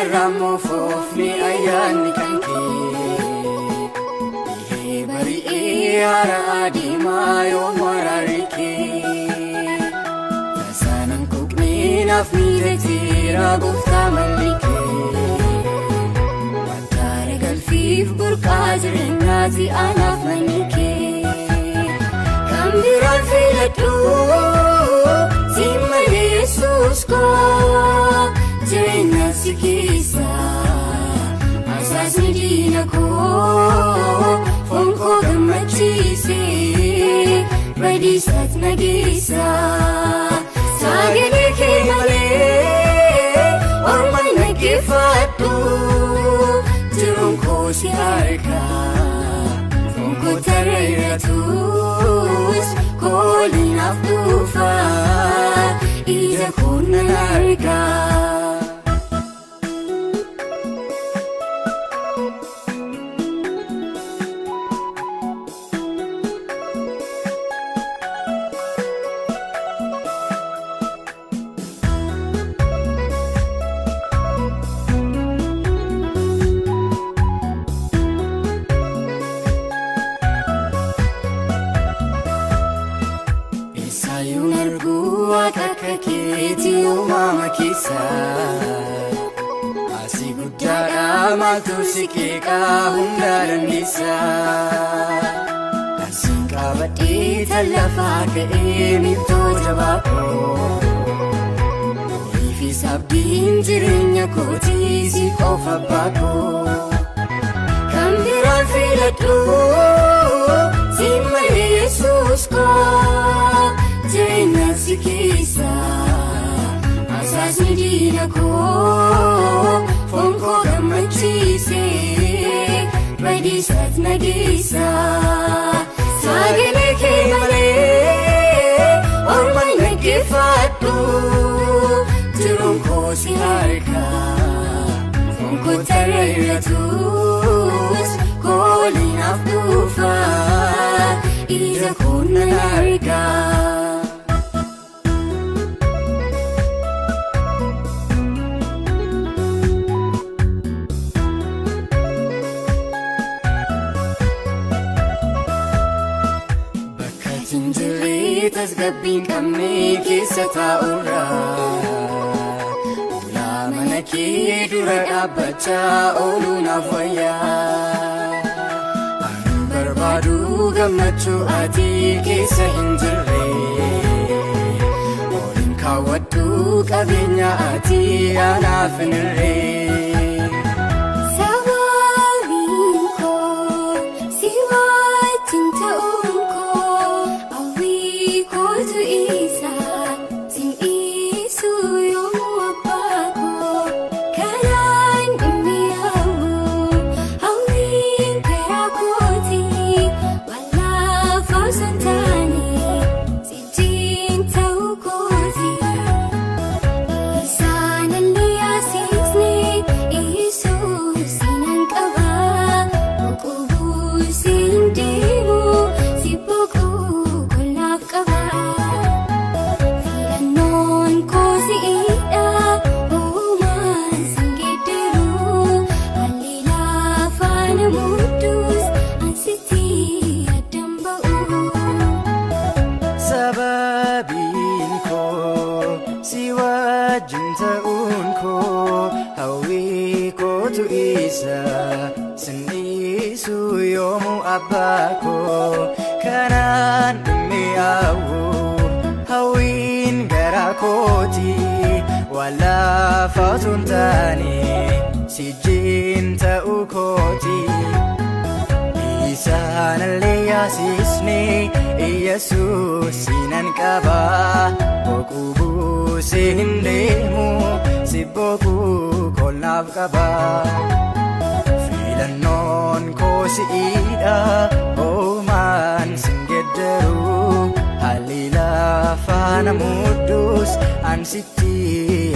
Inarramoo foofni ayyaanni kan kee bari'ee hara adeemaa yoom waraarri kee tasaanan quuqnee naaf miidhagseera gooftaa malli kee wattaara galfiif burqaa jireenyaati anaaf manni kee kan biraan filadhu simma Yesuus koo jireenya si keessa asaasni diina koo foon koo gammachiisee badiisaatti na geessa sagalee kee malee ormaan dhaggeeffadhu jiruun koo si harka foon koo tarreeratus kooliinaaf dhufa ija koo nan arga. Sayuun arguu akka keetii uumama keessa asii guddaadha maaltu si qeeqaa hunda dandeessa asiin qabadhee tan lafaa ka'ee miiltoo jabaa koo horiifis abdiin jireenya kootii si qofa abbaa koo kan biraan filadhu simma Yesuus koo jireenya si keessa asaasni diina koo foon koo gammachiisee badiisaatti na geessa sagalee kee malee ormaan dhaggeeffadhu jiruun koo si harka foon koo tarreeratus kooliinaaf dhufa ija koo nan arga. Tasgabbiin qabnee keessa taa'urraa ulaa mana kee dura dhaabbachaa ooluu naaf wayyaa ani barbaadu gammachuu ati keessa hin jirre waliin kaawwadhu qabeenya ati anaaf hin hirre. Sababiin koo si wajjin ta'uun koo hawwii kootu isa sin dhiisu yoomuu abbaa koo kanaan mi'aawu hawwiin garaa kooti waan lafaa osoo hin taane si wajjin ta'uu kooti. Isaanallee yaasisnee Yesuus sinan qaba boquu buusee hin deemu si boquu kolnaaf qaba filannoon koo si'idha hoomaan sin gedderu haalli lafaa na muddus an sitti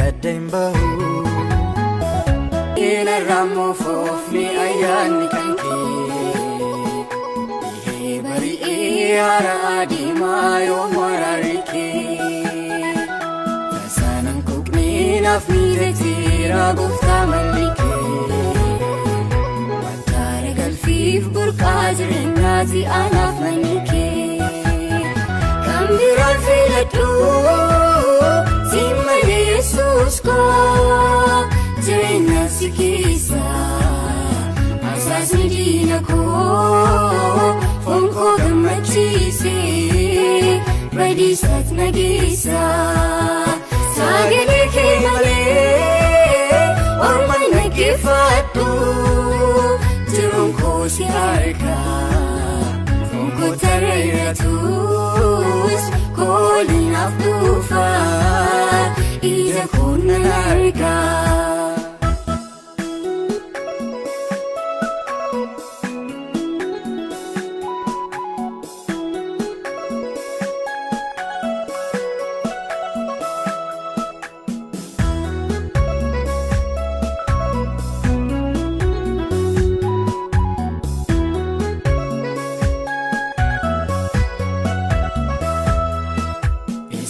adda hin bahu. Inarramoo foofni ayyaanni kan kee bari'ee hara adeemaa yoom waraarri kee tasaanan quuqnee naaf miidhagseera gooftaa malli Siif burqaa jireenyaati anaaf manni kee. Kan biraan filadhu si malee Yesuus koo. Jireenya si keessa asaasni diina koo. Foon koo gammachiise badiisaatti na geessa. Sagalee kee malee ormaan dhaggeeffadhu. Jiruun koo si harka foon koo tarreeratus kooliinaaf dhufa ija koo nan arga.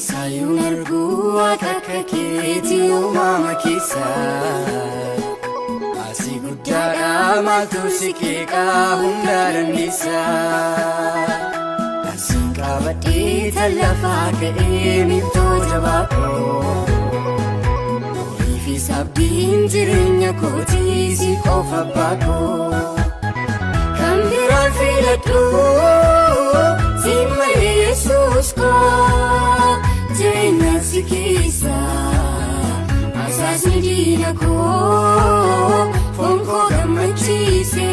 Sayuun arguu akka keetii uumama keessa. Asii guddaadha maaltu si qeeqaa hunda dandeessa. Asiin qabadhee tallafaa ka'ee miiltoo jabaa koo. Horiifis abdiin jireenya kootii si qofa abbaa koo. Kan biraan filadhu si malee Yesuus koo. Jireenya si keessa asaasni diina koo. Foon koo gammachiise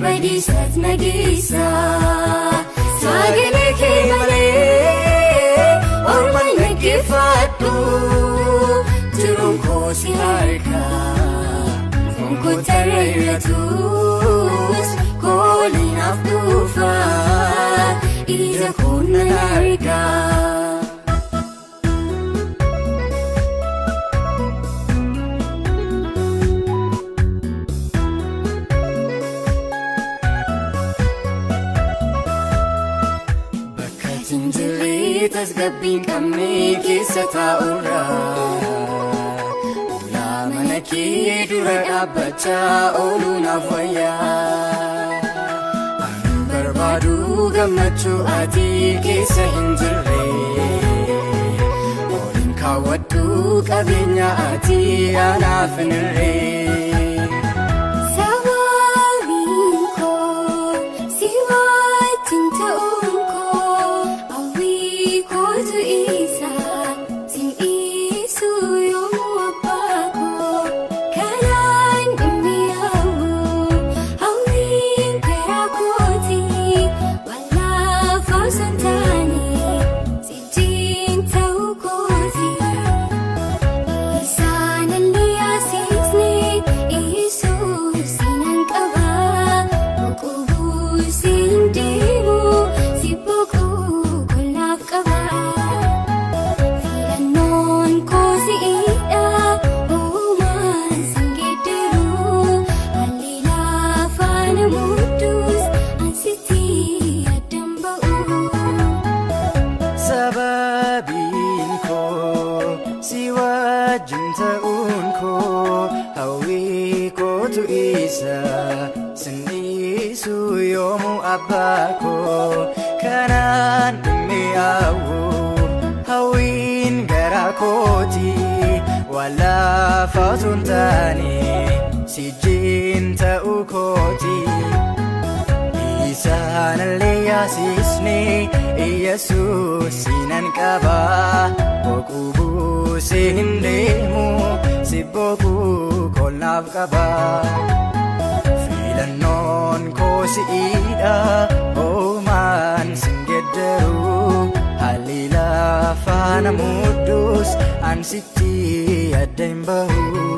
badiisaatti na geessa. Sagalee kee malee ormaan dhaggeeffadhu. Jiruun koo si harka foon koo tarreeratus kooliinaaf dhufa ija koo nan arga. Tasgabbiin qabne keessa taa'urra ulaa mana kee dura dhaabbachaa ooluu naaf wayyaa. Ani barbaadu gammachuu ati keessa hin jirre. Oliin kaawwadhu qabeenya ati anaaf hin hirre. Sababiin koo si wajjin ta'uun koo. Kootu isa sin dhiisu yoomuu abbaa koo. Kanaan dhimmi hawwu hawwiin garaa kooti. Wallaafa osoo hin taane sijiin ta'uu kooti. Isaanillee yaasisne Yesuus sinan qaba. Boqobuu si hin deemu si boqoo. Filannoon koo si'idha uumaan sin geeddaru. Haalli lafaa na muddus ansitti addan ba'u. Sababiin koo si wajjin ta'uun koo. Hawwii kootu isa sin dhiisu yoomuu abbaa koo. Kanaan dhimmi hawwu hawwiin garaa kooti. Wallaafa osoo hin taane sijiin ta'uu kooti. Isaanillee yaasisne Yesuus sinan qaba. Boqobuu si hin deemu si boquu kolnaaf qaba. Filannoon koo si'idha uumaan sin geeddaru. Haalli lafaa na muddus ansitti adda hin bahu.